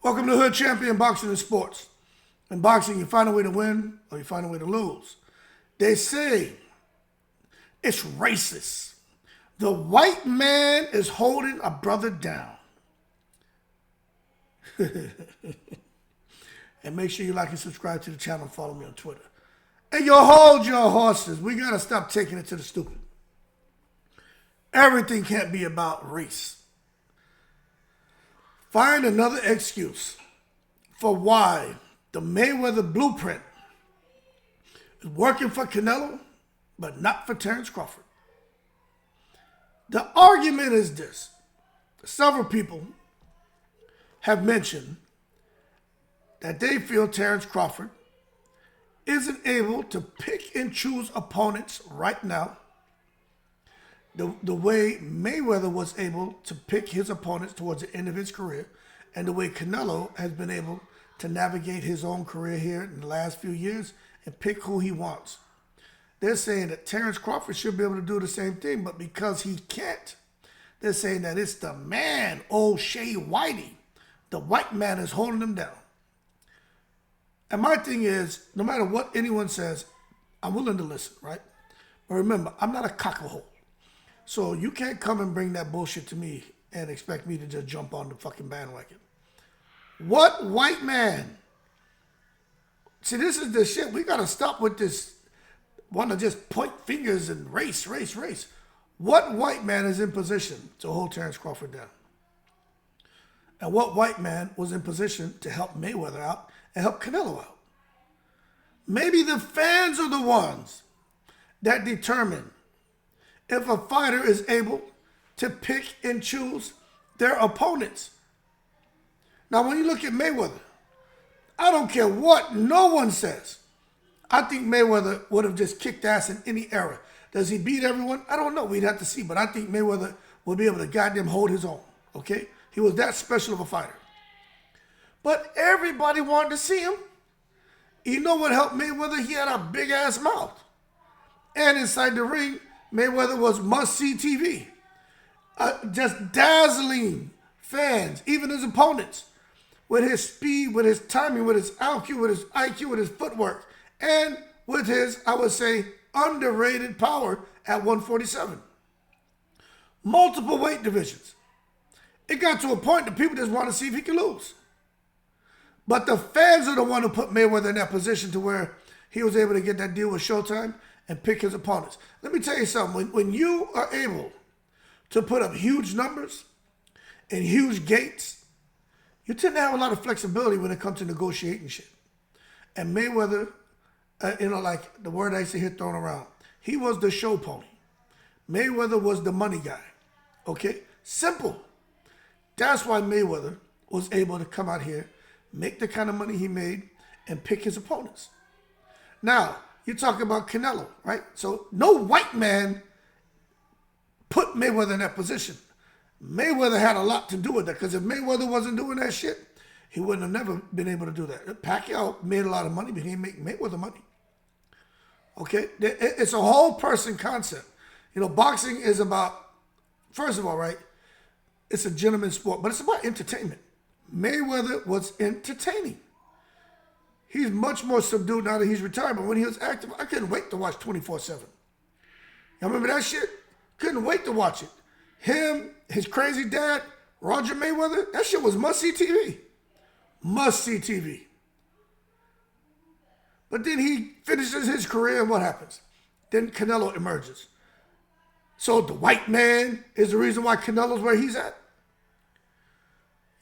Welcome to Hood Champion Boxing and Sports. In boxing, you find a way to win or you find a way to lose. They say it's racist. The white man is holding a brother down. And make sure you like and subscribe to the channel and follow me on Twitter. And you hold your horses. We got to stop taking it to the stupid. Everything can't be about race. Find another excuse for why the Mayweather blueprint is working for Canelo, but not for Terence Crawford. The argument is this. Several people have mentioned that they feel Terence Crawford isn't able to pick and choose opponents right now the way Mayweather was able to pick his opponents towards the end of his career, and the way Canelo has been able to navigate his own career here in the last few years and pick who he wants. They're saying that Terence Crawford should be able to do the same thing, but because he can't, they're saying that it's the man, old Shea Whitey. The white man is holding him down. And my thing is, no matter what anyone says, I'm willing to listen, right? But remember, I'm not a cockahole. So you can't come and bring that bullshit to me and expect me to just jump on the fucking bandwagon. What white man? See, this is the shit. We got to stop with this, want to just point fingers and race. What white man is in position to hold Terence Crawford down? And what white man was in position to help Mayweather out and help Canelo out? Maybe the fans are the ones that determine if a fighter is able to pick and choose their opponents. Now, when you look at Mayweather, I don't care what no one says. I think Mayweather would have just kicked ass in any era. Does he beat everyone? I don't know. We'd have to see. But I think Mayweather would be able to goddamn hold his own. Okay? He was that special of a fighter. But everybody wanted to see him. You know what helped Mayweather? He had a big-ass mouth. And inside the ring, Mayweather was must-see TV. Just dazzling fans, even his opponents, with his speed, with his timing, with his IQ, with his footwork, and with his, I would say, underrated power at 147. Multiple weight divisions. It got to a point that people just want to see if he can lose. But the fans are the one who put Mayweather in that position to where he was able to get that deal with Showtime and pick his opponents. Let me tell you something. When you are able to put up huge numbers and huge gates, you tend to have a lot of flexibility when it comes to negotiating shit. And Mayweather, like the word I used to hear thrown around, he was the show pony. Mayweather was the money guy. Okay? Simple. That's why Mayweather was able to come out here, make the kind of money he made, and pick his opponents. Now, you're talking about Canelo, right? So no white man put Mayweather in that position. Mayweather had a lot to do with that, because if Mayweather wasn't doing that shit, he wouldn't have never been able to do that. Pacquiao made a lot of money, but he didn't make Mayweather money. Okay? It's a whole person concept. You know, boxing is about, first of all, right, it's a gentleman's sport, but it's about entertainment. Mayweather was entertaining. He's much more subdued now that he's retired, but when he was active, I couldn't wait to watch 24/7. Y'all remember that shit? Couldn't wait to watch it. Him, his crazy dad, Roger Mayweather, that shit was must-see TV. Must-see TV. But then he finishes his career, and what happens? Then Canelo emerges. So the white man is the reason why Canelo's where he's at?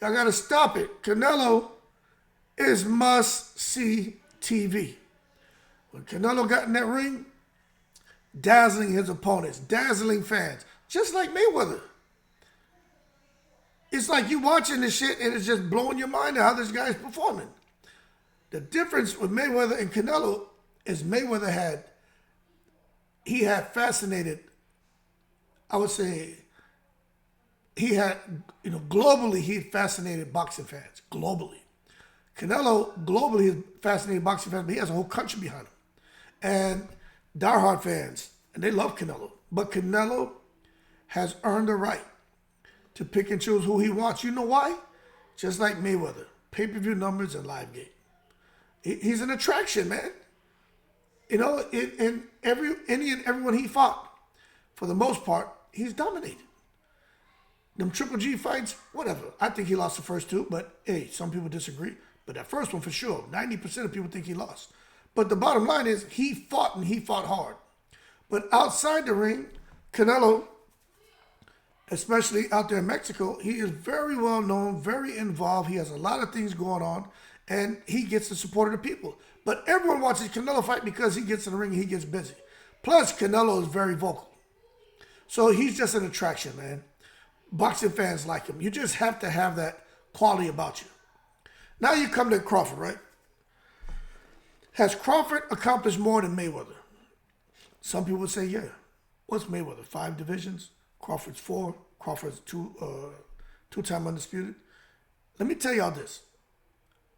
Y'all got to stop it. Canelo is must-see TV. When Canelo got in that ring, dazzling his opponents, dazzling fans, just like Mayweather. It's like you watching this shit and it's just blowing your mind at how this guy's performing. The difference with Mayweather and Canelo is Mayweather had fascinated, I would say, globally, he fascinated boxing fans, globally. Canelo, globally, is fascinated boxing fans, but he has a whole country behind him. And diehard fans, and they love Canelo. But Canelo has earned the right to pick and choose who he wants. You know why? Just like Mayweather. pay-per-view numbers and live gate. He's an attraction, man. You know, in any and everyone he fought, for the most part, he's dominated. Them Triple G fights, whatever. I think he lost the first two, but hey, some people disagree. But that first one for sure, 90% of people think he lost. But the bottom line is he fought and he fought hard. But outside the ring, Canelo, especially out there in Mexico, he is very well known, very involved. He has a lot of things going on, and he gets the support of the people. But everyone watches Canelo fight because he gets in the ring and he gets busy. Plus, Canelo is very vocal. So he's just an attraction, man. Boxing fans like him. You just have to have that quality about you. Now you come to Crawford, right? Has Crawford accomplished more than Mayweather? Some people would say, yeah. What's Mayweather? 5 divisions? Crawford's 4. Crawford's two-time undisputed. Let me tell y'all this.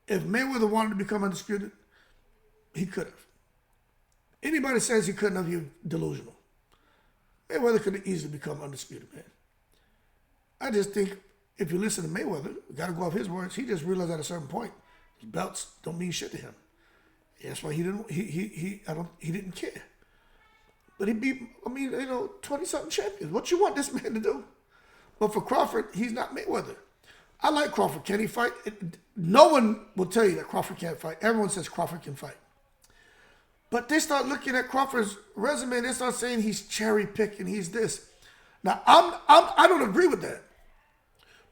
If Mayweather wanted to become undisputed, he could have. Anybody says he couldn't have, you're delusional. Mayweather could have easily become undisputed, man. I just think if you listen to Mayweather, you got to go off his words. He just realized at a certain point, his belts don't mean shit to him. That's why he didn't care. But he beat, 20-something champions. What you want this man to do? But for Crawford, he's not Mayweather. I like Crawford. Can he fight? No one will tell you that Crawford can't fight. Everyone says Crawford can fight. But they start looking at Crawford's resume and they start saying he's cherry picking, he's this. Now, I don't agree with that.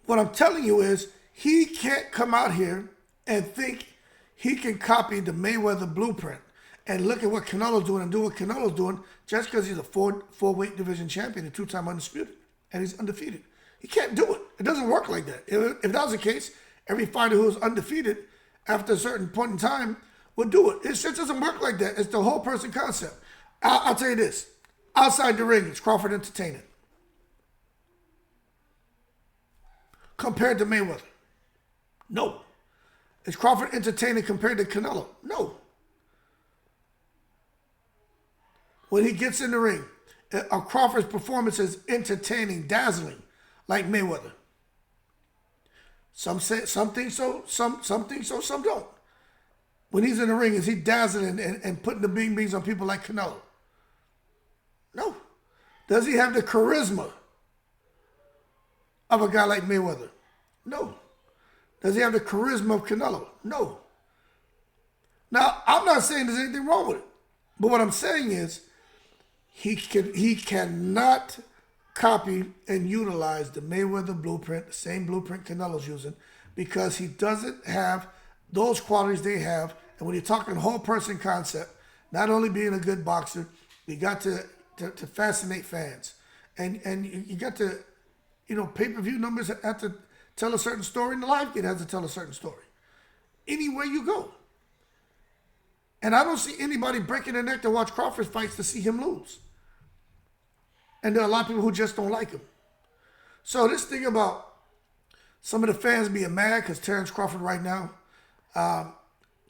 What I'm telling you is he can't come out here and think he can copy the Mayweather blueprint and look at what Canelo's doing and do what Canelo's doing just because he's a four-weight division champion and 2-time undisputed and he's undefeated. He can't do it. It doesn't work like that. If that was the case, every fighter who was undefeated after a certain point in time would do it. It just doesn't work like that. It's the whole person concept. I'll tell you this. Outside the ring, is Crawford entertaining compared to Mayweather? No. Is Crawford entertaining compared to Canelo? No. When he gets in the ring, are Crawford's performances entertaining, dazzling, like Mayweather? Some think so, some think so, some don't. When he's in the ring, is he dazzling and putting the bing bings on people like Canelo? No. Does he have the charisma of a guy like Mayweather? No. Does he have the charisma of Canelo? No. Now, I'm not saying there's anything wrong with it. But what I'm saying is he cannot copy and utilize the Mayweather blueprint, the same blueprint Canelo's using, because he doesn't have those qualities they have. And when you're talking whole person concept, not only being a good boxer, you got to fascinate fans. And you got to, pay-per-view numbers have to tell a certain story, and the live gate has to tell a certain story. Anywhere you go. And I don't see anybody breaking their neck to watch Crawford fights to see him lose. And there are a lot of people who just don't like him. So this thing about some of the fans being mad because Terence Crawford right now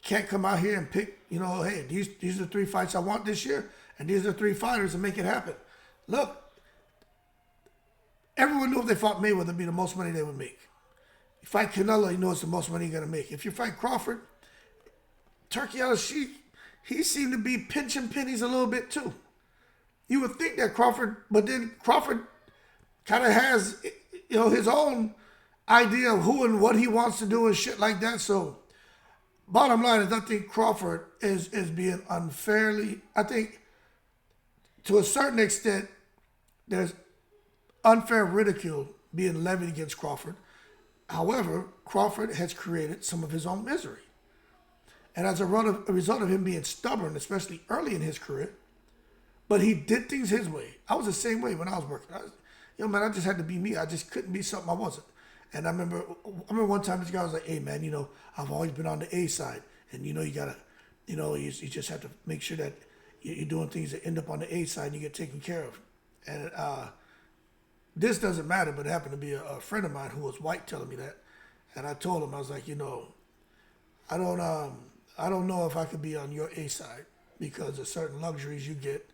can't come out here and pick, hey, these are the 3 fights I want this year, and these are the 3 fighters to make it happen. Look, everyone knew if they fought Mayweather, it'd be the most money they would make. You fight Canelo, you know it's the most money you're going to make. If you fight Crawford, turkey out of sheep, he seemed to be pinching pennies a little bit too. You would think that Crawford, but then Crawford kind of has, his own idea of who and what he wants to do and shit like that. So bottom line is I think Crawford is being unfairly, I think to a certain extent, there's unfair ridicule being levied against Crawford. However, Crawford has created some of his own misery. And as a result of him being stubborn, especially early in his career, but he did things his way. I was the same way when I was working. I just had to be me. I just couldn't be something I wasn't. And I remember one time this guy was like, hey, man, I've always been on the A side. And, you got to, you just have to make sure that you're doing things that end up on the A side and you get taken care of. And this doesn't matter, but it happened to be a friend of mine who was white telling me that. And I told him, I was like, I don't know if I could be on your A side because of certain luxuries you get,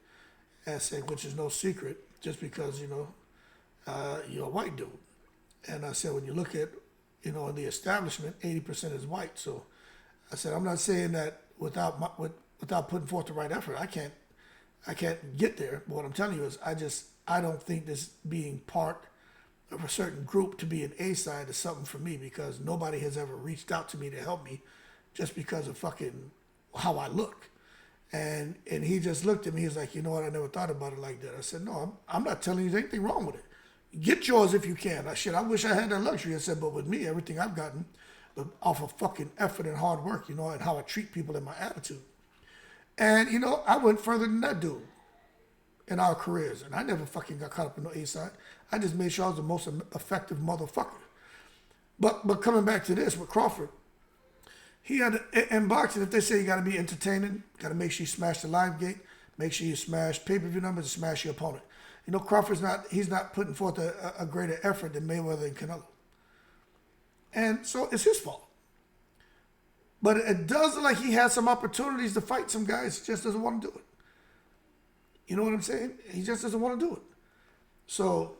which is no secret, just because, you're a white dude. And I said, when you look at, in the establishment, 80% is white. So I said, I'm not saying that without putting forth the right effort, I can't get there. But what I'm telling you is, I don't think this being part of a certain group to be an A side is something for me, because nobody has ever reached out to me to help me just because of fucking how I look. And he just looked at me. He's like, you know what? I never thought about it like that. I said, no, I'm not telling you there's anything wrong with it. Get yours if you can. I wish I had that luxury. I said, but with me, everything I've gotten off of fucking effort and hard work, and how I treat people and my attitude. And, I went further than that dude in our careers. And I never fucking got caught up in no A side. I just made sure I was the most effective motherfucker. But coming back to this with Crawford, he had in boxing, if they say you got to be entertaining, got to make sure you smash the live gate, make sure you smash pay-per-view numbers, and smash your opponent. Crawford's he's not putting forth a greater effort than Mayweather and Canelo. And so it's his fault. But it does look like he has some opportunities to fight some guys. He just doesn't want to do it. You know what I'm saying? He just doesn't want to do it. So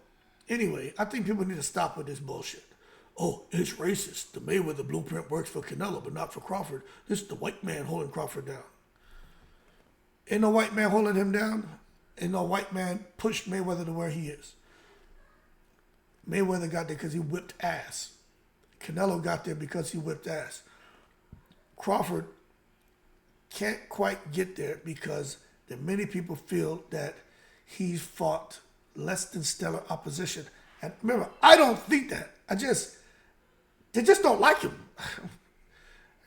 anyway, I think people need to stop with this bullshit. Oh, it's racist. The Mayweather blueprint works for Canelo, but not for Crawford. This is the white man holding Crawford down. Ain't no white man holding him down. Ain't no white man pushed Mayweather to where he is. Mayweather got there because he whipped ass. Canelo got there because he whipped ass. Crawford can't quite get there because that many people feel that he's fought less than stellar opposition. And remember, I don't think that. They just don't like him.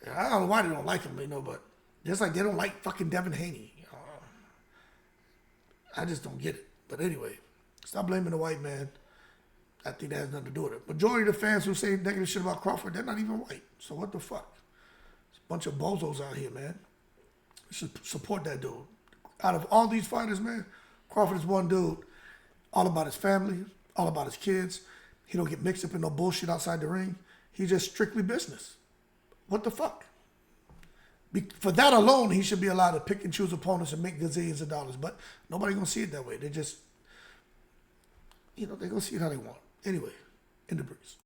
I don't know why they don't like him, but just like they don't like fucking Devin Haney. I just don't get it. But anyway, stop blaming the white man. I think that has nothing to do with it. Majority of the fans who say negative shit about Crawford, they're not even white. So what the fuck? There's a bunch of bozos out here, man. You should support that dude. Out of all these fighters, man, Crawford is one dude, all about his family, all about his kids. He don't get mixed up in no bullshit outside the ring. He's just strictly business. What the fuck? For that alone, he should be allowed to pick and choose opponents and make gazillions of dollars. But nobody gonna see it that way. They just, they're gonna see it how they want. Anyway, in the breeze.